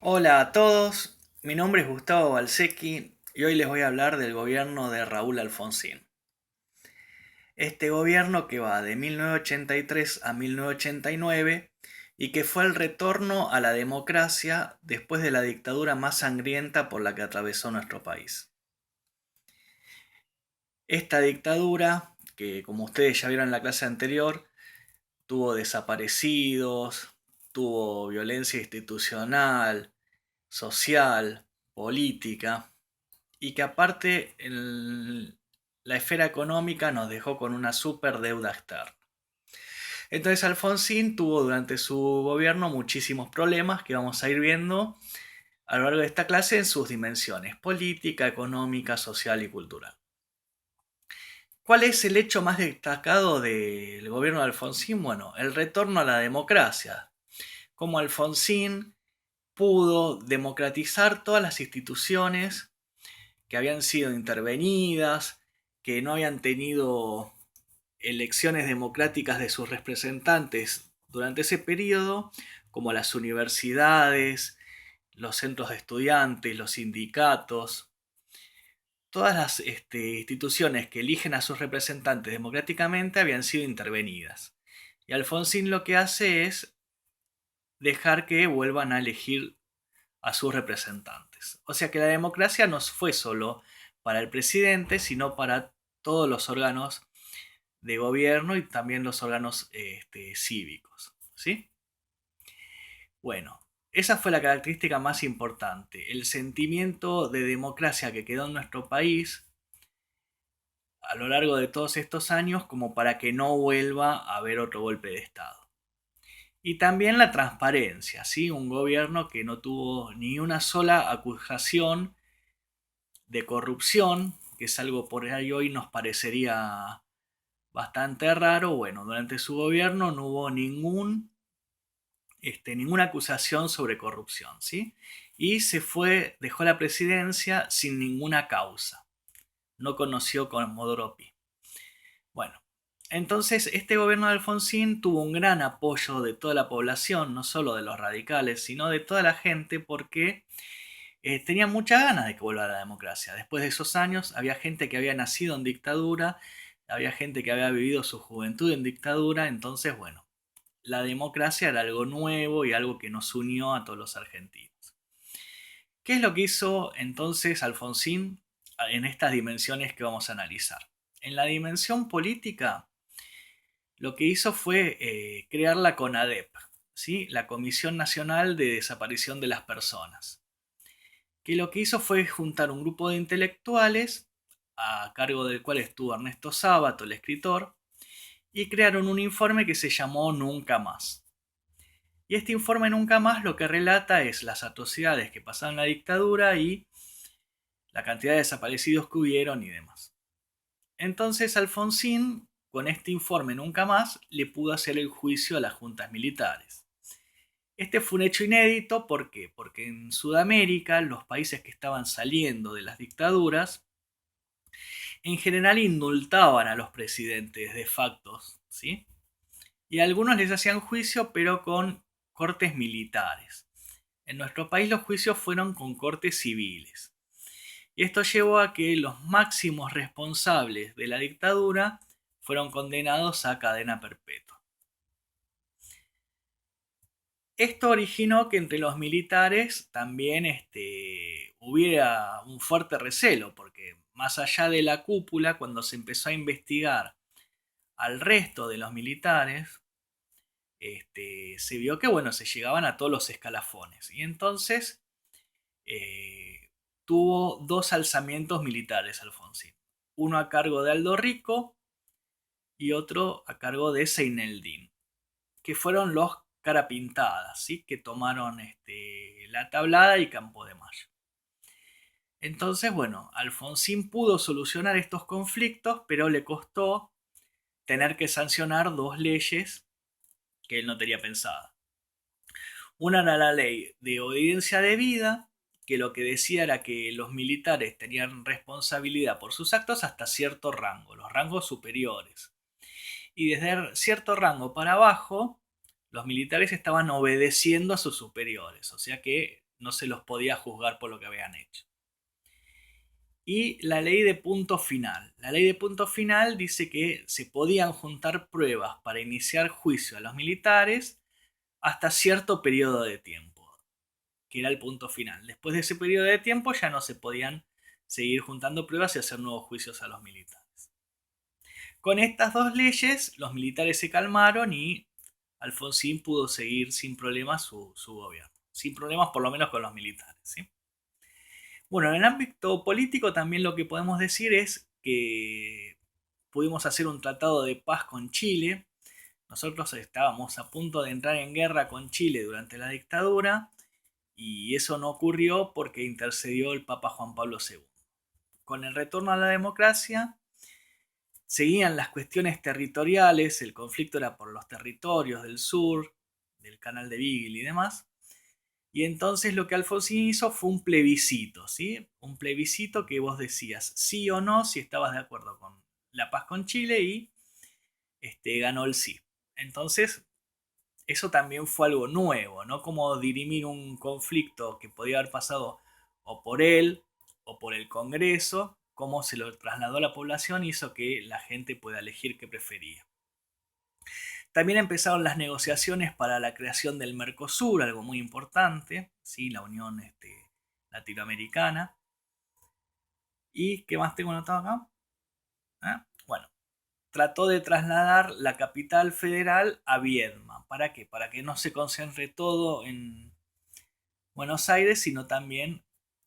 Hola a todos, mi nombre es Gustavo Balsecchi y hoy les voy a hablar del gobierno de Raúl Alfonsín. Este gobierno que va de 1983 a 1989 y que fue el retorno a la democracia después de la dictadura más sangrienta por la que atravesó nuestro país. Esta dictadura, que como ustedes ya vieron en la clase anterior, tuvo desaparecidos, tuvo violencia institucional, social, política, y que aparte en la esfera económica nos dejó con una super deuda externa. Entonces Alfonsín tuvo durante su gobierno muchísimos problemas que vamos a ir viendo a lo largo de esta clase en sus dimensiones: política, económica, social y cultural. ¿Cuál es el hecho más destacado del gobierno de Alfonsín? Bueno, el retorno a la democracia. Como Alfonsín pudo democratizar todas las instituciones que habían sido intervenidas, que no habían tenido elecciones democráticas de sus representantes durante ese periodo, como las universidades, los centros de estudiantes, los sindicatos, todas las instituciones que eligen a sus representantes democráticamente habían sido intervenidas. Y Alfonsín lo que hace es dejar que vuelvan a elegir a sus representantes. O sea que la democracia no fue solo para el presidente, sino para todos los órganos de gobierno y también los órganos cívicos. ¿Sí? Bueno, esa fue la característica más importante, el sentimiento de democracia que quedó en nuestro país a lo largo de todos estos años como para que no vuelva a haber otro golpe de Estado. Y también la transparencia, ¿sí? Un gobierno que no tuvo ni una sola acusación de corrupción, que es algo por ahí hoy nos parecería bastante raro. Bueno, durante su gobierno no hubo ninguna acusación sobre corrupción, ¿sí? Y se fue, dejó la presidencia sin ninguna causa. No conoció con Modoropi. Bueno, entonces este gobierno de Alfonsín tuvo un gran apoyo de toda la población, no solo de los radicales, sino de toda la gente, porque tenía muchas ganas de que vuelva a la democracia. Después de esos años había gente que había nacido en dictadura, había gente que había vivido su juventud en dictadura, entonces bueno, la democracia era algo nuevo y algo que nos unió a todos los argentinos. ¿Qué es lo que hizo entonces Alfonsín en estas dimensiones que vamos a analizar? En la dimensión política, lo que hizo fue crear la CONADEP, ¿sí? La Comisión Nacional de Desaparición de las Personas, que lo que hizo fue juntar un grupo de intelectuales, a cargo del cual estuvo Ernesto Sábato, el escritor, y crearon un informe que se llamó Nunca Más. Y este informe Nunca Más lo que relata es las atrocidades que pasaron en la dictadura y la cantidad de desaparecidos que hubieron y demás. Entonces Alfonsín, con este informe Nunca Más, le pudo hacer el juicio a las juntas militares. Este fue un hecho inédito, ¿por qué? Porque en Sudamérica, los países que estaban saliendo de las dictaduras, en general indultaban a los presidentes de facto, ¿sí? Y a algunos les hacían juicio, pero con cortes militares. En nuestro país los juicios fueron con cortes civiles. Y esto llevó a que los máximos responsables de la dictadura fueron condenados a cadena perpetua. Esto originó que entre los militares también hubiera un fuerte recelo, porque más allá de la cúpula, cuando se empezó a investigar al resto de los militares, se vio que bueno, se llegaban a todos los escalafones. Y entonces tuvo dos alzamientos militares Alfonsín. Uno a cargo de Aldo Rico y otro a cargo de Seineldín, que fueron los cara pintadas, ¿sí? Que tomaron la Tablada y Campo de Mayo. Entonces, bueno, Alfonsín pudo solucionar estos conflictos, pero le costó tener que sancionar dos leyes que él no tenía pensadas. Una era la ley de obediencia debida, que lo que decía era que los militares tenían responsabilidad por sus actos hasta cierto rango, los rangos superiores. Y desde cierto rango para abajo, los militares estaban obedeciendo a sus superiores, o sea que no se los podía juzgar por lo que habían hecho. Y la ley de punto final. La ley de punto final dice que se podían juntar pruebas para iniciar juicio a los militares hasta cierto periodo de tiempo, que era el punto final. Después de ese periodo de tiempo ya no se podían seguir juntando pruebas y hacer nuevos juicios a los militares. Con estas dos leyes, los militares se calmaron y Alfonsín pudo seguir sin problemas su gobierno. Sin problemas por lo menos con los militares, ¿sí? Bueno, en el ámbito político también lo que podemos decir es que pudimos hacer un tratado de paz con Chile. Nosotros estábamos a punto de entrar en guerra con Chile durante la dictadura y eso no ocurrió porque intercedió el Papa Juan Pablo II. Con el retorno a la democracia seguían las cuestiones territoriales, el conflicto era por los territorios del sur, del canal de Beagle y demás. Y entonces lo que Alfonsín hizo fue un plebiscito, ¿sí? Un plebiscito que vos decías sí o no si estabas de acuerdo con la paz con Chile y ganó el sí. Entonces, eso también fue algo nuevo, ¿no? Como dirimir un conflicto que podía haber pasado o por él o por el Congreso, cómo se lo trasladó a la población hizo que la gente pueda elegir qué prefería. También empezaron las negociaciones para la creación del Mercosur, algo muy importante, ¿sí? La Unión Latinoamericana. ¿Y qué más tengo anotado acá? Bueno, trató de trasladar la capital federal a Viedma. ¿Para qué? Para que no se concentre todo en Buenos Aires, sino también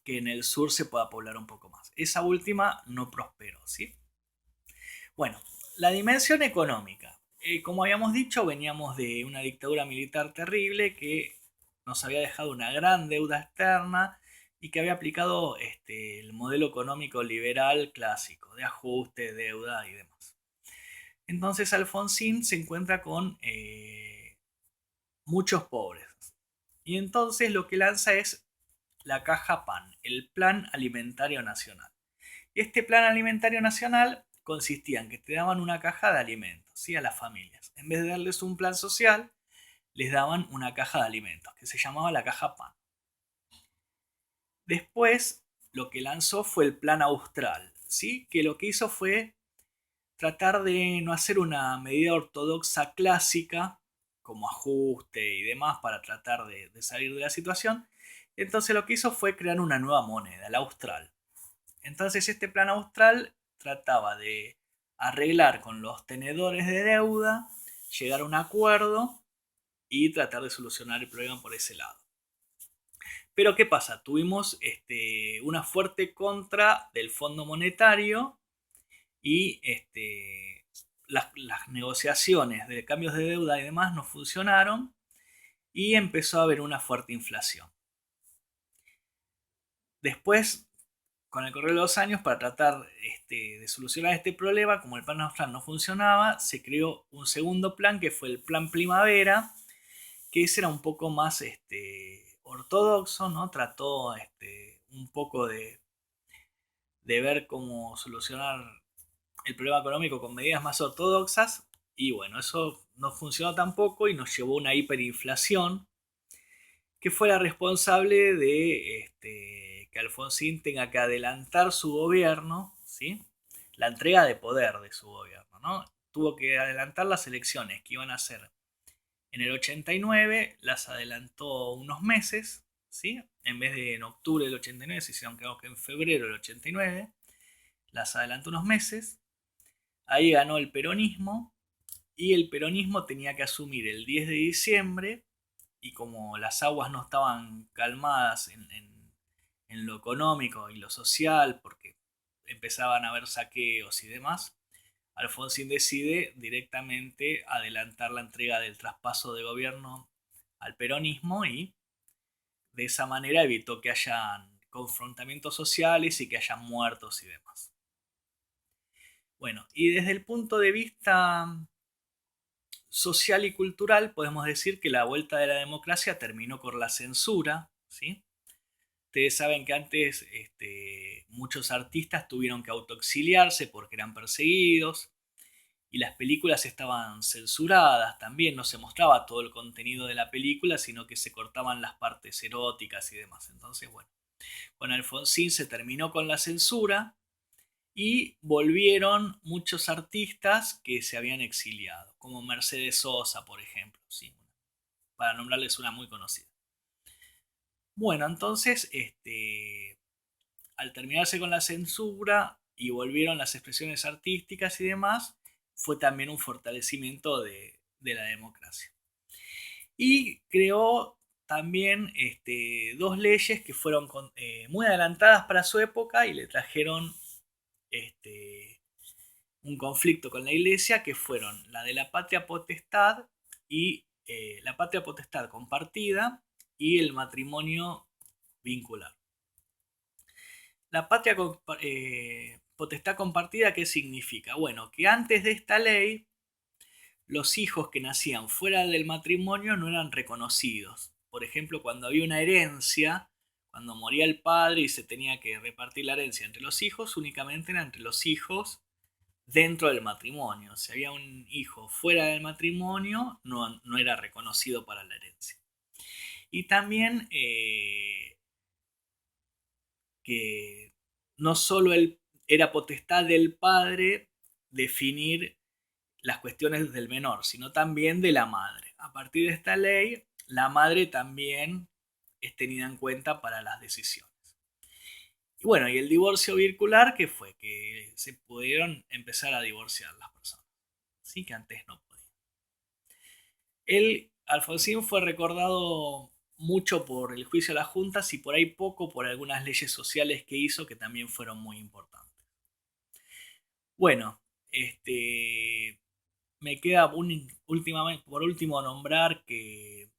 que en el sur se pueda poblar un poco más. Esa última no prosperó, ¿sí? Bueno, la dimensión económica. Como habíamos dicho, veníamos de una dictadura militar terrible que nos había dejado una gran deuda externa y que había aplicado el modelo económico liberal clásico, de ajuste, deuda y demás. Entonces Alfonsín se encuentra con muchos pobres. Y entonces lo que lanza es la caja PAN, el Plan Alimentario Nacional. Este Plan Alimentario Nacional consistía en que te daban una caja de alimentos, ¿sí? A las familias. En vez de darles un plan social, les daban una caja de alimentos, que se llamaba la caja PAN. Después, lo que lanzó fue el Plan Austral, ¿sí? Que lo que hizo fue tratar de no hacer una medida ortodoxa clásica, como ajuste y demás, para tratar de salir de la situación. Entonces lo que hizo fue crear una nueva moneda, la Austral. Entonces este plan austral trataba de arreglar con los tenedores de deuda, llegar a un acuerdo y tratar de solucionar el problema por ese lado. Pero ¿qué pasa? Tuvimos una fuerte contra del Fondo Monetario y las negociaciones de cambios de deuda y demás no funcionaron y empezó a haber una fuerte inflación. Después, con el correr de los años, para tratar de solucionar este problema, como el plan austral no funcionaba, se creó un segundo plan que fue el plan primavera, que ese era un poco más ortodoxo, ¿no? Trató un poco de ver cómo solucionar el problema económico con medidas más ortodoxas, y bueno, eso no funcionó tampoco y nos llevó a una hiperinflación que fue la responsable de que Alfonsín tenga que adelantar su gobierno, ¿sí? La entrega de poder de su gobierno, ¿no? Tuvo que adelantar las elecciones que iban a ser en el 89, las adelantó unos meses, ¿sí? En vez de en octubre del 89, se hicieron creo que en febrero del 89, las adelantó unos meses. Ahí ganó el peronismo y el peronismo tenía que asumir el 10 de diciembre y como las aguas no estaban calmadas en lo económico y lo social, porque empezaban a haber saqueos y demás, Alfonsín decide directamente adelantar la entrega del traspaso de gobierno al peronismo y de esa manera evitó que hayan confrontamientos sociales y que hayan muertos y demás. Bueno, y desde el punto de vista social y cultural podemos decir que la vuelta de la democracia terminó con la censura, ¿sí? Ustedes saben que antes muchos artistas tuvieron que autoexiliarse porque eran perseguidos y las películas estaban censuradas también, no se mostraba todo el contenido de la película, sino que se cortaban las partes eróticas y demás. Entonces, bueno, con Alfonsín se terminó con la censura y volvieron muchos artistas que se habían exiliado, como Mercedes Sosa, por ejemplo, sí, para nombrarles una muy conocida. Bueno, entonces, al terminarse con la censura y volvieron las expresiones artísticas y demás, fue también un fortalecimiento de la democracia. Y creó también dos leyes que fueron muy adelantadas para su época y le trajeron un conflicto con la iglesia, que fueron la de la patria potestad y la patria potestad compartida y el matrimonio vincular. La patria potestad compartida, ¿qué significa? Bueno, que antes de esta ley, los hijos que nacían fuera del matrimonio no eran reconocidos. Por ejemplo, cuando había una herencia, cuando moría el padre y se tenía que repartir la herencia entre los hijos, únicamente era entre los hijos dentro del matrimonio. Si había un hijo fuera del matrimonio, no era reconocido para la herencia. Y también que no solo era potestad del padre definir las cuestiones del menor, sino también de la madre. A partir de esta ley, la madre también es tenida en cuenta para las decisiones. Y bueno, y el divorcio vincular, ¿qué fue? Que se pudieron empezar a divorciar las personas. Sí, que antes no podían. Alfonsín fue recordado mucho por el juicio a las juntas y por ahí poco por algunas leyes sociales que hizo que también fueron muy importantes. Bueno, me queda por último nombrar que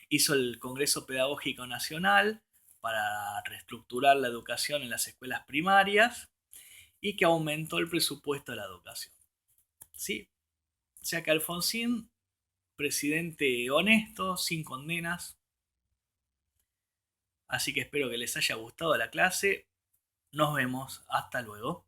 hizo el Congreso Pedagógico Nacional para reestructurar la educación en las escuelas primarias y que aumentó el presupuesto de la educación. ¿Sí? O sea que Alfonsín, presidente honesto, sin condenas. Así que espero que les haya gustado la clase. Nos vemos. Hasta luego.